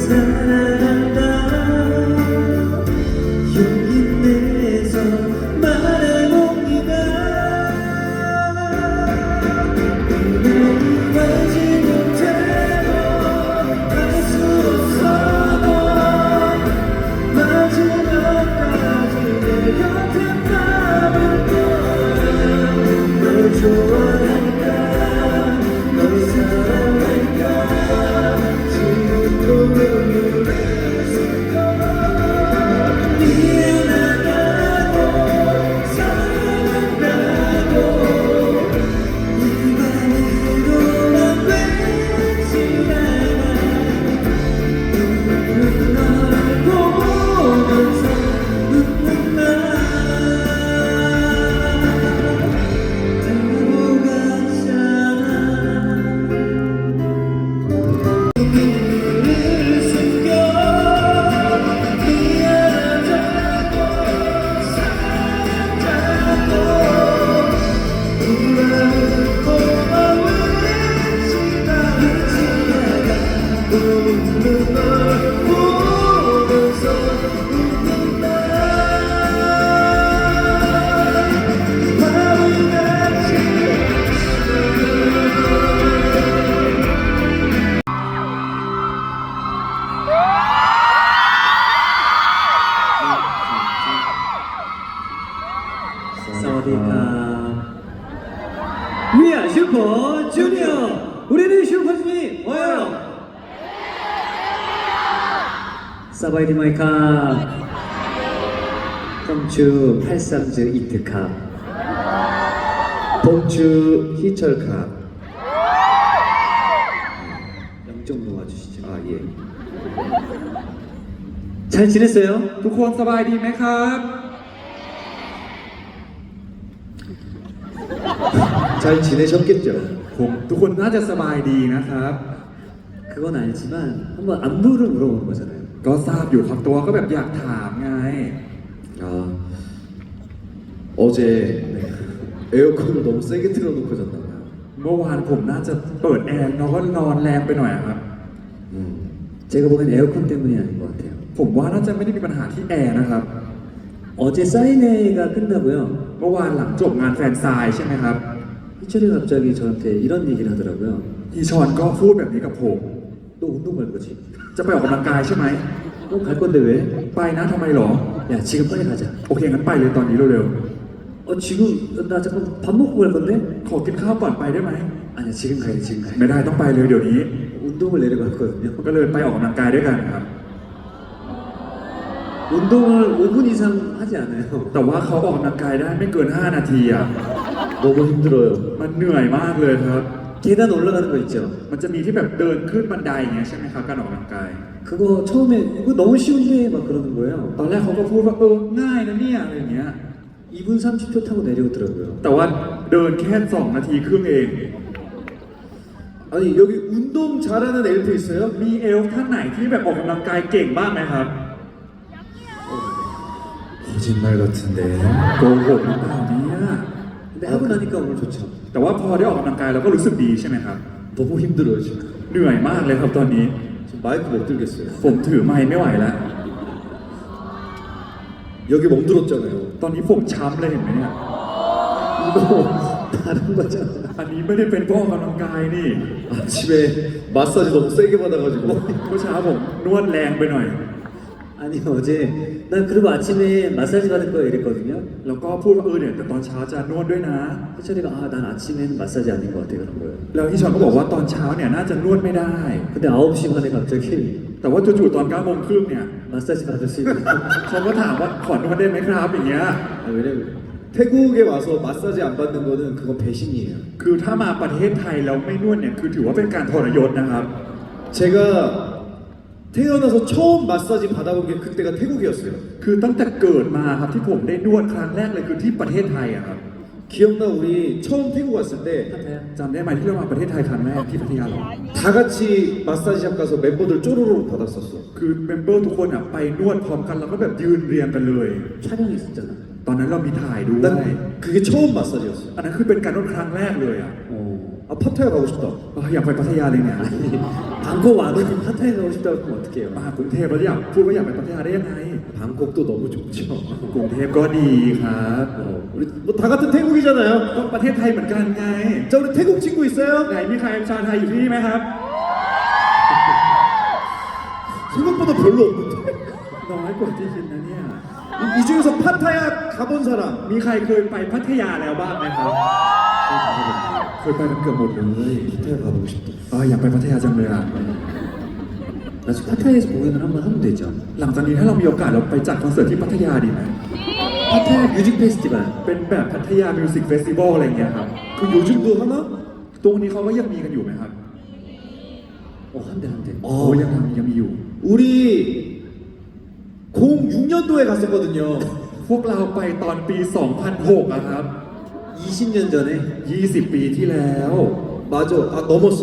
사랑한다 용기 내서 말해봅니다 가지 못해도 할 수 없어도 마지막까지 내 곁에 남을 거야 널 좋아할까 널 사랑할까 지금도 노래했을까 미안하다고 사랑한다고 이 맘으로만 외치 않아 눈물은 널 보면서 웃는다 사와디카 We are Super Junior 우리는 슈퍼주니 와요 사바이디마이카 컴추 팔삼즈 이트카 봉주 희철카 0.5 와주시죠 아예 잘 지냈어요? ทุกคนสบายดีไหมครับ 잘 지내셨겠죠? ทุกคนน่าจะสบายดีนะครับ 그건 알지만 한번 안부를 물어보는 거잖아요 ก็ทราบอยู่ครับตัวก็แบบอยากถามไง 아 어제 에어컨을 너무 세게 틀어놓고 잤나봐요 เมื่อวานผมน่าจะเปิดแอร์นอนแรงไปหน่อยอะครับ 제가 보기엔 에어컨 때문이 아닌 것 같아요 ผมว่าน่าจะไม่ได้มีปัญหาที่แอร์นะครับ 어제 사인회가 끝나고요 เมื่อวานหลังจบงานแฟนซายใช่ไหมครับ 희철이 갑자기 저한테 이런 얘기를 하더라고요 อีชอนก็พูดแบบนี้กับผม 너 운동 갈 거지? จะไปออกกำลังกายใช่ไหม 너 갈 건데 왜? ไปนะทำไมหรอ 야 지금 빨리 가자 โอเคงั้นไปเลยตอนนี้เร็ว 지금 나 잠깐 밥 먹고 갈 건데? ๆขอกินข้าวก่อนไปได้ไหม 아니야 지금 가야 돼 지금 가야 ไม่ได้ต้องไปเลยเดี๋ยวนี้ 운동을 내려고 했거든요 ก็เลยไปออกกำลังกายด้วยกันครับ 운동을 5분 이상 하지 않아요 แต่ว่าเขาออกกำลังกายได้ไม่เกิน 5 นาทีอ่ะ 너무 힘들어요 มันเหนื่อยมากเลยครับ 계단 올라가는 거 있죠? มันจะมีที่แบบเดินขึ้นบันไดอย่างเงี้ยใช่ไหมครับการออกกำลังกาย 그거 처음에 이거 너무 쉬운데 막 그러는 거예요 ตอนแรกเขาก็พูดว่าง่ายนะเนี่ยอะไรอย่างเงี้ย 2분 30초 타고 내려오더라고요 แต่ว่าเดินแค่2 นาทีครึ่งเอง 아니 여기 운동 잘하는 엘프 있어요? มีเอลฟ์ท่านไหนที่แบบออกกำลังกายเก่งบ้างไหมครับ 거짓말 같은데 โกหกหรือเปล่าเนี่ย 근데 하고 나니까 오늘 좋죠 แต่ว่าพอได้ออกกำลังกายเราก็รู้สึกดีใช่ไหมครับ 너무 힘들어요 지금 เหนื่อยมากเลยครับตอนนี้ 지금 마이크 못 들겠어요 ผมถือไมค์ไม่ไหวแล้ว 여기 멍들었잖아요 ตอนนี้ผมช้ำเลยเห็นไหมเนี่ย 이거 다른 거잖아 อันนี้ไม่ได้เป็นเพราะออกกำลังกายนี่ 아침에 마사지 너무 세게 받아가지고 เมื่อเช้าผมนวดแรงไปหน่อย 아니 어제 난 그리고 아침에 마사지 받을 거야 이랬거든요 แล้วก็พูดว่าเนี่ยแต่ตอนเช้าจะนวดด้วยนะ 희철이가 난 아침에는 마사지 아닌 것 같아 그런 거예요 แล้วพี่ชอนก็บอกว่าตอนเช้าเนี่ยน่าจะนวดไม่ได้ 근데 9시 반에 갑자기 แต่ว่าจู่ๆตอน9 โมงครึ่งเนี่ย 마사지 받을 수 있는 เขาก็ถามว่าขอนวดได้ไหมครับอย่างเงี้ย 왜냐면 태국에 와서 마사지 안 받는 거는 그건 배신이에요 คือถ้ามาประเทศไทยแล้วไม่นวดเนี่ยคือถือว่าเป็นการทรยศนะครับ 제가 태어나서 처음 마사지 받아본 게 그때가 태국이었어요 คือตั้งแต่เกิดมาครับที่ผมได้นวดครั้งแรกเลยคือที่ประเทศไทยอะครับ 기억나 우리 처음 태국 왔을 때 จำได้ไหมที่เรามาประเทศไทยครั้งแรกที่พัทยาเหรอ 다 같이 마사지샵 가서 멤버들 쪼로로 받았었어 คือเมมเบอร์ทุกคนอะไปนวดพร้อมกันแล้วก็แบบยืนเรียงกันเลย 촬영이 있었잖아 ตอนนั้นเรามีถ่ายด้วย 난 그게 처음 마사지였어 อันนั้นคือเป็นการนวดครั้งแรกเลยอะ 어. 아 파타야 가고 싶다. อยากไปพัทยาเลยเนี่ย 방콕 와놓고 파타야 가고 싶다고 하면 어떡해요? มากรุงเทพแล้วอยากพูดว่าอยากไปพัทยาได้ยังไง 방콕도 너무 좋죠. กรุงเทพก็ดีครับ 우리 뭐 다 같은 태국이잖아요. ก็ประเทศไทยเหมือนกันไง 자 우리 태국 친구 있어요? ไหนมีใครชาวไทยอยู่ที่นี่ไหมครับ 생각보다 별로 없는데. น้อยกว่าที่คิดนะเนี่ย 이 중에서 파타야 가본 사람. มีใครเคยไปพัทยาแล้วบ้างไหมครับเคยไปกันเกือบหมดเลย 파타야 가보고 싶다. อยากไปพัทยาจังเลยอ่ะ 나중에 파타야에서 공연을 한번 하면 되죠. หลังจากนี้ถ้าเรามีโอกาสเราไปจัดคอนเสิร์ตที่พัทยาดีไหม 파타야 뮤직 페스티벌. เป็นแบบพัทยามิวสิกเฟสติวัลอะไรเงี้ยครับ 그 요즘도 하나? ตรงนี้เขาก็ยังมีกันอยู่ไหมครับ 한대 한대. โอ้ยังมีอยู่ 우리 06년도에 갔었거든요. พวกเราไปตอนปี 2006อะครับ 20년 전에 20 ปีที่แล้ว 맞아. 아 넘었어.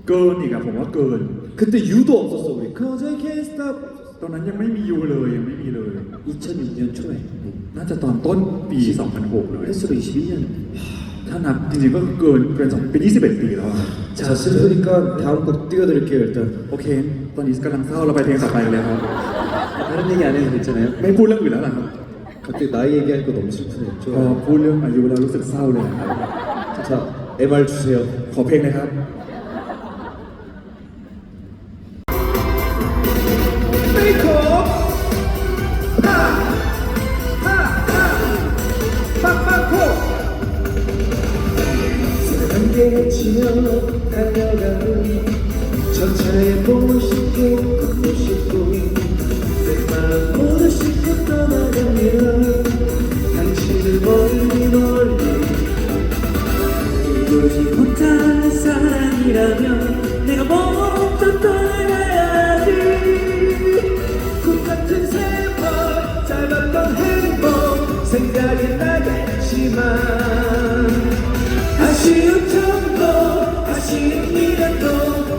เกินอีกอะผมว่าเกิน 그때 유도 없었어 우리. Cause I can't stop. ตอนนั้นยังไม่มียูเลยยังไม่มีเลย 2006년 초에 น่าจะตอนต้นปี 2006 เลย 횟수로 21년. ถ้านับจริงๆก็เกินเป็น21 ปีแล้วอะ 자 슬프니까 다음 곡 띄워드릴게요 일단. โอเค ตอนนี้กำลังเศร้าเราไปเพลงต่อไปเลยครับ 다른 얘기 안 해도 괜찮아요? ไม่พูดเรื่องอื่นแล้วล่ะครับ 갑자기 나이 얘기하니까 너무 슬프네요. พอพูดเรื่องอายุแล้วรู้สึกเศร้าเลยนะครับ 자 MR 주세요. ขอเพลงเลยครับ 메이크업 빡빡코 사랑에 치며 달려가는 전차에 보고 싶고 걷고 싶고 내 마음 모두 싣고 떠나가면 당신을 멀리 이루지 못할 사랑이라면 내가 먼저 떠나가야지. 꿈같은 세월 짧았던 행복 생각이 나겠지만 아쉬운 정도 아쉬운 미련도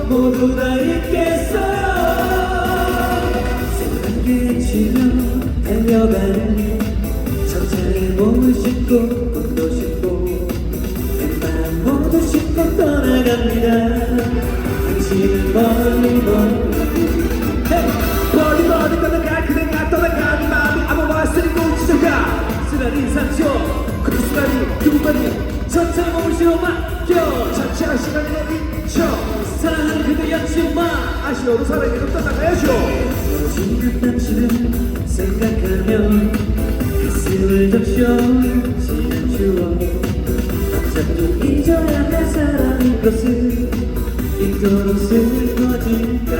모두 다 잊겠어요. 생각에 지며 달려가는 천천히 몸을 싣고 꿈도 싣고 내 마음 모두 싣고 떠나갑니다. 당신을 멀리 멀리 멀리 떠나가 그대가 떠나가는 마음이 아무 말씀이 뭉치져가 쓰라린 상처 그 순간이 누구만이 천천히 몸을 실어 맡겨. 자체한 시간이 멈춰 사랑은 그대였지만 아쉬워도 사랑해도 떠나가야죠. 지난 당신을 생각하면 가슴을 적셔. 지난 추억 어차피 잊어야 할 사랑인 것을 이토록 슬퍼질까.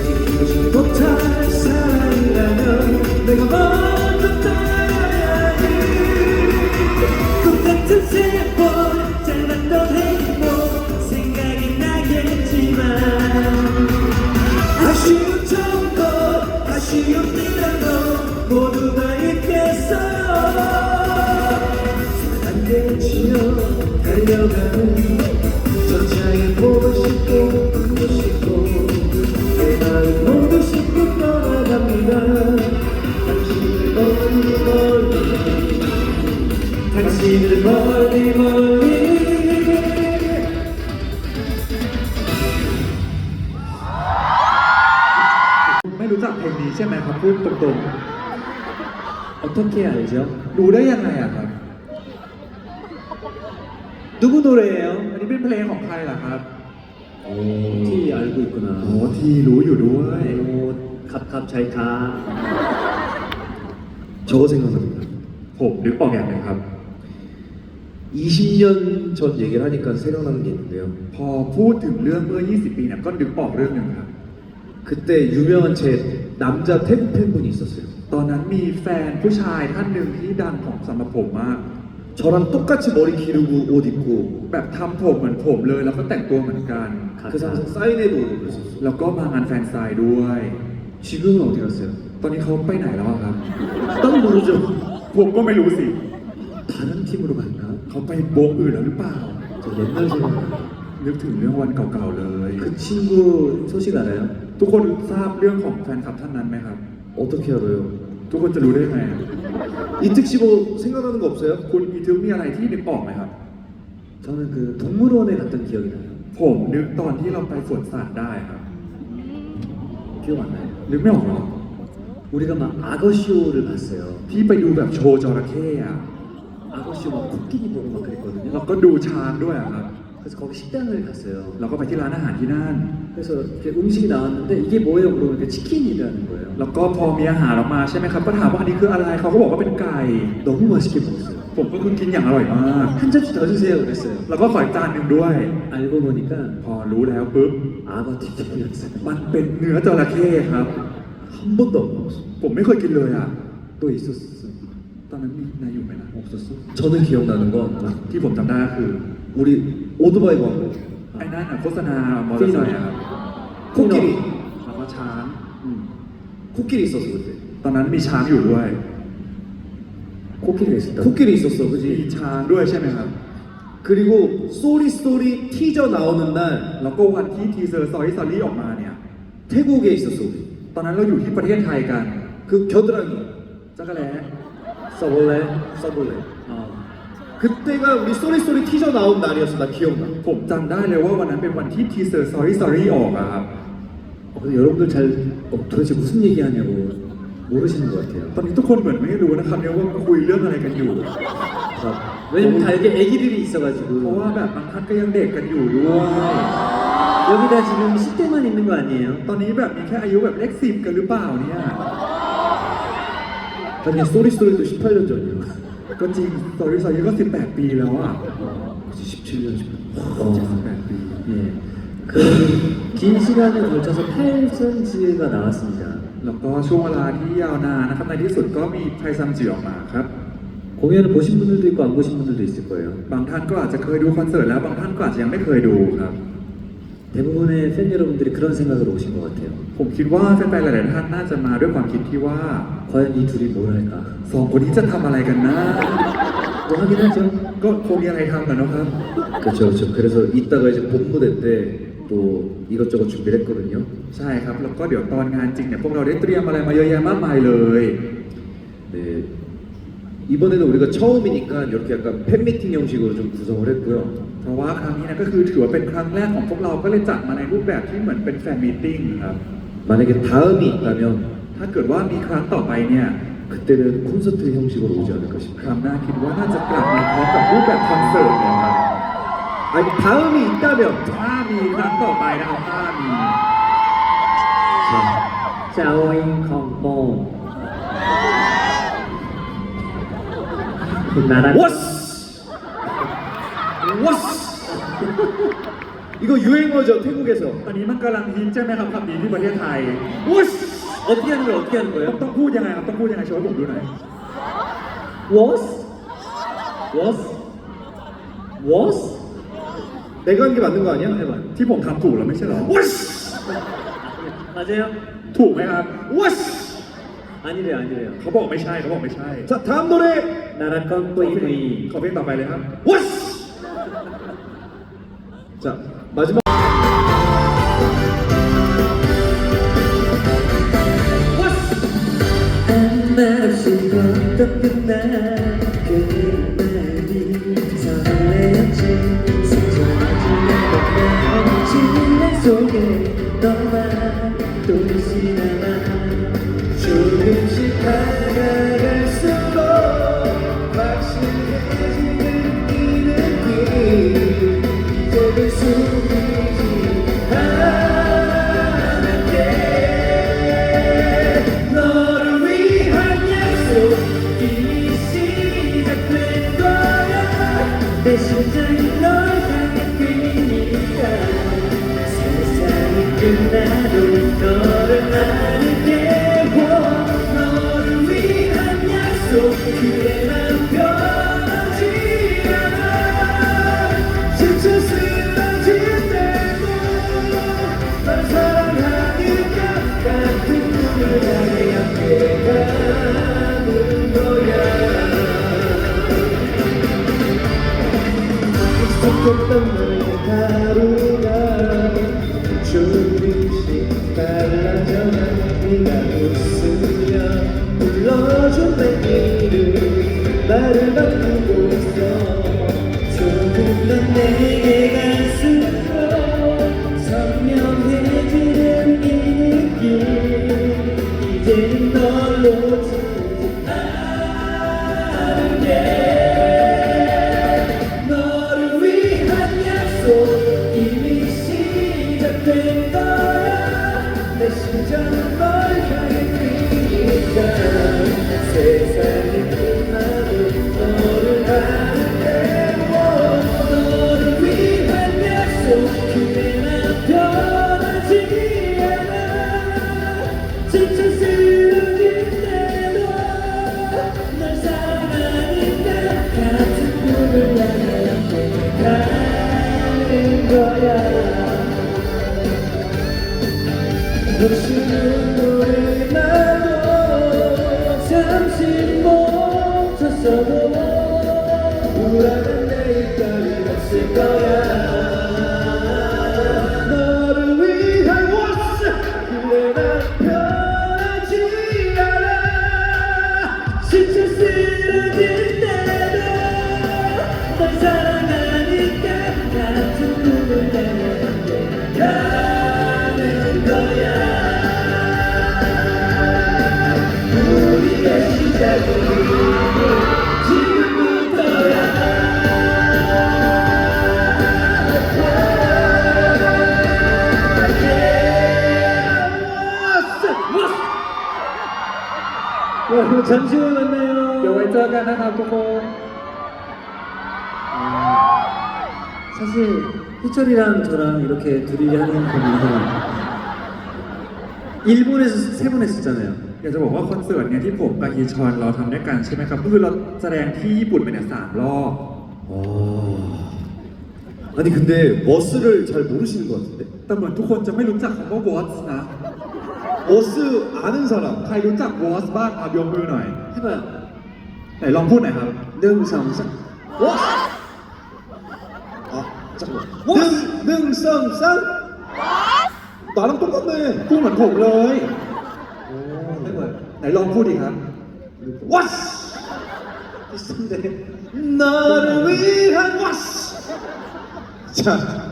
이루지 못할 사랑이라면 내가 먼저 떠나야지. 꿈같은 세월 짧았던 행복 생각이 나겠지만 아쉬운 정도 아쉬운 미련도 모두 다 잊겠어요. 사랑에 치여 달려가는 전차에 보고 싶고 듣고 싶고 내 마음 모두 싣고 떠나갑니다. 당신을 멀리 멀리 당신을 멀리 멀리 ไม่รู้จักเพลงนี้ใช่ไหมครับพูดตรง 어떻게 알죠? ๆรู้ได้ยังไงอะครับ 누구 노래예요? อันนี้เป็นเพลงของใครล่ะครับ 티 알고 โอ้ 있구나. ทีรู้อยู่ด้วย 오, 갑갑 잘가. 저거 생각납니다. ผมนึกออกอย่างหนึงครับ 20년 전 얘기를 하니까 생각나는 게 있는데요. พอพูดถึงเรื่องเมื่อ 20 ปีเนี่ยก็นึกออกเรื่องหนึ่งครับ 그때 유명한 제 남자 태국 팬분이 있었어요. ตอนนั้นมีแฟนผู้ชายท่านหนึ่งที่ดังของสำหรับผมมาก 저랑 똑같이 머리 기르고 옷 입고 แบบทำผมเหมือนผมเลยแล้วก็แต่งตัวเหมือนกัน 그 상상 사인회도 오고 그랬었어요. แล้วก็มางานแฟนไซน์ด้วย 지금은 어디 갔어요? ตอนนี้เขาไปไหนแล้วอะครับ 딱 모르죠. ผมก็ไม่รู้สิ 다른 팀으로 갔나? เขาไปวงอื่นแล้วหรือเปล่า 저 옛날 생각. นึกถึงเรื่องวันเก่าๆเลย 그 친구 소식 알아요? ทุกคนทราบเรื่องของแฟนคลับท่านนั้นไหมครับ 어떻게 알아요? ทุกคนจะรู้ได้ไง 이특 씨 뭐 생각나는 거 없어요? คุณอีทึกมีอะไรที่นึกออกไหมครับ 저 저는 그 동물원에 갔던 기억이 나요. ผมนึกตอนที่เราไปสวนสัตว์ได้ครับ 기억 안 나요? นึกไม่ออกหรอ 우리가 막 악어쇼를 봤어요. ที่ไปดูแบบโชว์จระเข้อะ 악어쇼 막 코끼리 보고 막 แล้ว 그랬거든요. ก็ดูช้างด้วยอะครับ 그래서 거기 식당을 갔어요. เราก็ไปที่ร้านอาหารที่นั่น 그래서 이렇게 음식이 나왔는데 이게 뭐예요? 물어보니까 치킨이라는 거예요. แล้วก็พอมีอาหารออกมาใช่ไหมครับก็ถามว่าอันนี้คืออะไรเขาก็บอกว่าเป็นไก่ 너무 맛있게 먹었어요. ผมก็คือกินอย่างอร่อยมาก 한 접시 더 주세요 그랬어요. แล้วก็ขออีกจานหนึ่งด้วย 알고 보니까 พอรู้แล้วปุ๊บ 악어 튀김이었어요. มันเป็นเนื้อจระเข้ครับ 한 번도 안 먹었어요. ผมไม่เคยกินเลยอ่ะ 또 있었어요. ตอนนั้นมีนายอยู่ไหมนะ 없었어? 저는 기억나는 건 ที่ผมจำได้ก็คือ 우리 오토바이 광고. ไอ้นั่นอะโฆษณามอเตอร์ไซค์อะครับ 코끼리. แล้วก็ช้าง 코끼리 있었어 그때. ตอนนั้นมีช้างอยู่ด้วย 코끼리가 있었다. 코끼리 있었어, มี 그지? ช้างด้วยใช่ไหมครับ 그리고 쏘리 쏘리 티저 나오는 날 แล้วก็วันที่ทีเซอร์ซอยซอรี่ออกมาเนี่ย 태국에 있었어 우리. ตอนนั้นเราอยู่ที่ประเทศไทยกัน 그 겨드랑이 จักรแล้ 써볼래? 써볼래. 어. 그때가 우리 쏘리 쏘리 티저 나온 날이었어. 나 기억나. ผมจำได้เลยว่าวันนั้นเป็นวันที่ทีเซอร์ซอยซอรี่ออกอะครับ 근데 여러분들 잘 도대체 무슨 얘기하냐고 모르시는 것 같아요. ตอนนี้ทุกคนเหมือนไม่รู้นะครับเนี่ยว่าคุยเรื่องอะไรกันอยู่ 그래서 왜냐면 다 여기 애기들이 เพราะ 있어가지고 ว่าแบบบางท่านก็ยังเด็กกันอยู่ด้วย 여기다 지금 10대만 있는 거 아니에요? ตอนนี้แบบมีแค่อายุแบบเลขสิบกันหรือเปล่าเนี่ย 아니 쏘리 쏘리도 18년 전이야. ก็จริงซอรี่ซอรี่ก็18 ปีแล้วอ่ะ 그치 17년 전. 18 ปี 예. 그 긴 시간을 걸쳐서 8선즈가 나왔습니다. แล้วก็ช่วงเวลาที่ยาวนานนะครับในที่สุดก็มีไพซัมจิออกมาครับ 공연을 보신 분들도 있고 안 보신 분들도 있을 거예요. บางท่านก็อาจจะเคยดูคอนเสิร์ตแล้วบางท่านก็อาจจะยังไม่เคยดูครับ 대부분의 팬 여러분들이 그런 생각으로 오신 것 같아요. ผมคิดว่าแฟนๆหลายๆท่านน่าจะมาด้วยความคิดที่ว่า 과연 이 둘이 뭘 할까? สองคนนี้จะทำอะไรกันนะ 뭐 하긴 하죠. ก็คงมีอะไรทำกันนะครับ 그렇죠, 그렇죠. 그래서 이따가 이제 본무대 때 또 이것저것 준비를 했거든요. ใช่ครับแล้วก็เดี๋ยวตอนงานจริงเนี่ยพวกเราได้เตรียมอะไรมาเยอะแยะมากมายเลย 네. 이번에는 우리가 처음이니까 이렇게 약간 팬미팅 형식으로 좀 구성을 했고요. เพราะว่าครั้งนี้นะก็คือถือว่าเป็นครั้งแรกของพวกเราก็เลยจัดมาในรูปแบบที่เหมือนเป็นแฟนมีตติ้งครับ 만약에 다음이 있다면 ถ้าเกิดว่ามีครั้งต่อไปเนี่ย 그때는 콘서트 형식으로 오지 않을까 ค 싶어요. รั้งหน้าคิดว่าน่าจะกลับมาพร้อมกับรูปแบบคอนเสิร์ตเนี่ยครับ 아니 다음이 있다면 ถ้ามีครั้งต่อไปนะครับถ้ามี 짜오잉 컴봉 나랑 워스! 워스! 이거 유행어죠 태국에서. ตอนนี้มันกำลังฮิตใช่ไหมครับคำนี้ที่ประเทศไทย 워스! 어떻게 하는 거예요? 어떻게 하는 ต้อง 거예요? ต้องพูดยังไงครับต้องพูดยังไงโชว์ให้ผมดูหน่อย 워스? 워스? 워스? 내가 한 게 맞는 거 아니야? 해봐. ที่ผมทำถูกแล้วไม่ใช่เหรอ 워스! 맞아요? ถูกไหมครับ 워스! 아니래요 아니래요 เขาบอกไม่ใช่เขาบอกไม่ใช่ 자 다음 노래 나랑 ขอเพลง 껌뿌이뿌이 ขอเพลงต่อไปเลยครับ 워스! 자 마지막 아무 말 없이 걷던 그날 그 말이 설레었지 스쳐지는 건 진내 속에 너만 또다시 남아 조금씩 다가갈수록 확실해지는 이 느낌 이제는 숨기지 않을게 너를 위한 약속 이미 시작된 거야 내 심장이 널 향해 뛰니까 세상이 끝나도 너를 안을게 너를 위한 약속 그대 난 변하지 않아 지쳐 쓰러질 때도 날 사랑하니까 같은 꿈을 향해 함께 가는 거야 익숙했던 너의 하루가 조금씩 달라져가 네가 웃으며 불러준 내 이름 나를 바꾸고 있어 조금 넌 내 내 심장은 널 향해 뛰니까 세상이 끝나도 너를 바랄게 너를 위한 약속 그래 난 변하지 않아 지쳐 쓰러질 때도 널 사랑하니까 같은 꿈을 향해 가는 거야 놓치는 우리 나도 잠시 멈췄어도 불안한 내일까지 없을 거야 너를 위한 워스 그래 난 변하지 않아 지쳐 쓰러질 때도 널 사랑하니까 같은 꿈을 향해 가는 거야 우리의 시작은 지금부터야 여러분 잠시 후에 만나요 เดี๋ยวไว้เจอกันนะครับทุกคน 사실 희철이랑 저랑 이렇게 둘이 하는 공연은 일본에서 3번 했었잖아요. อยากจะบอกว่าคอนเสิร์ตเนี่ยที่ผมกับฮีชอนเราทำด้วยกันใช่ไหมครับก็คือเราแสดงที่ญี่ปุ่นไปเนี่ย3 รอบ 아니 근데 워스를 잘 모르시는 것 같은데 แต่เหมือนทุกคนจะไม่รู้จักคำว่า Watts นะ 워스 아는 사람 ใครรู้จัก Watts บ้างครับยกมือหน่อย 해봐요. ไหนลองพูดหน่อยครับ 능상상. 워스 아 잠깐만 능성쌍 나랑 똑같네 พูดเหมือนผมเลย 해봐요. ไหนลองพูดอีกครับ 워스 비슷한데. 너를 위한 워스 자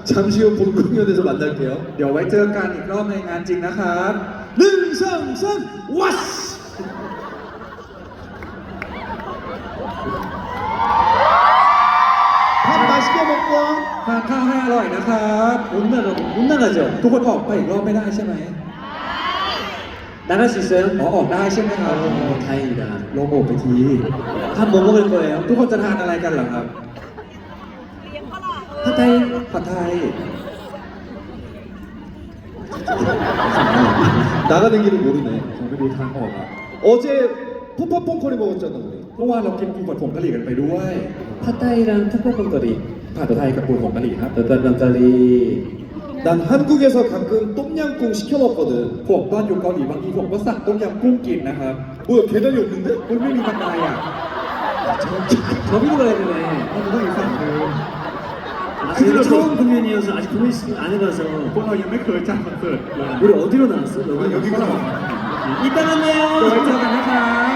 잠시 후 본 공연에서 만날게요 เดี๋ยวไว้เจอกันอีกรอบในงานจริงนะครับ 능성쌍 워스 밥 맛있게 먹고 와 ทานข้าวให้อร่อยนะครับ 못 나가죠? ทุกคนออกไปอีกรอบไม่ได้ใช่ไหม 나갈 수 있어요? อ๋อออกได้ใช่ไหมครับ 다행이다. ลงโอกไปที 밥 뭐 먹을 거예요? ทุกคนจะทานอะไรกันเหรอครับ 팟타이? ผัดไทย 나가는 길을 모르네 ผมไม่รู้ทางออกอ่ะ 어제 푸파퐁커리 먹었잖아 우리 เมื่อวานเรากินปูผัดผงกะหรี่กันไปด้วย 팟타이랑 톡볶이거리. ผัดไทยกับปูผงกะหรี่ครับ 닭갈비. 난 한국에서 가끔 똠양꿍 시켜 먹거든 ผมตอนอยู่เกาหลีบางทีผมก็สั่งต้มยำกุ้งกินนะครับ 뭐야 계단이 없는데? มันไม่มีบันไดอ่ะ 저기로 가야 되네. มันต้องอีกฝั่งหนึง 저희가 처음 공연이어서 아직 공연 안 해봐서 พวกเรายังไม่เคยจัดคอนเสิร์ตเลย 우리 어디로 나왔어? 여기 가라. 이따 만나요. เดี๋ยวไว้เจอกันนะครับ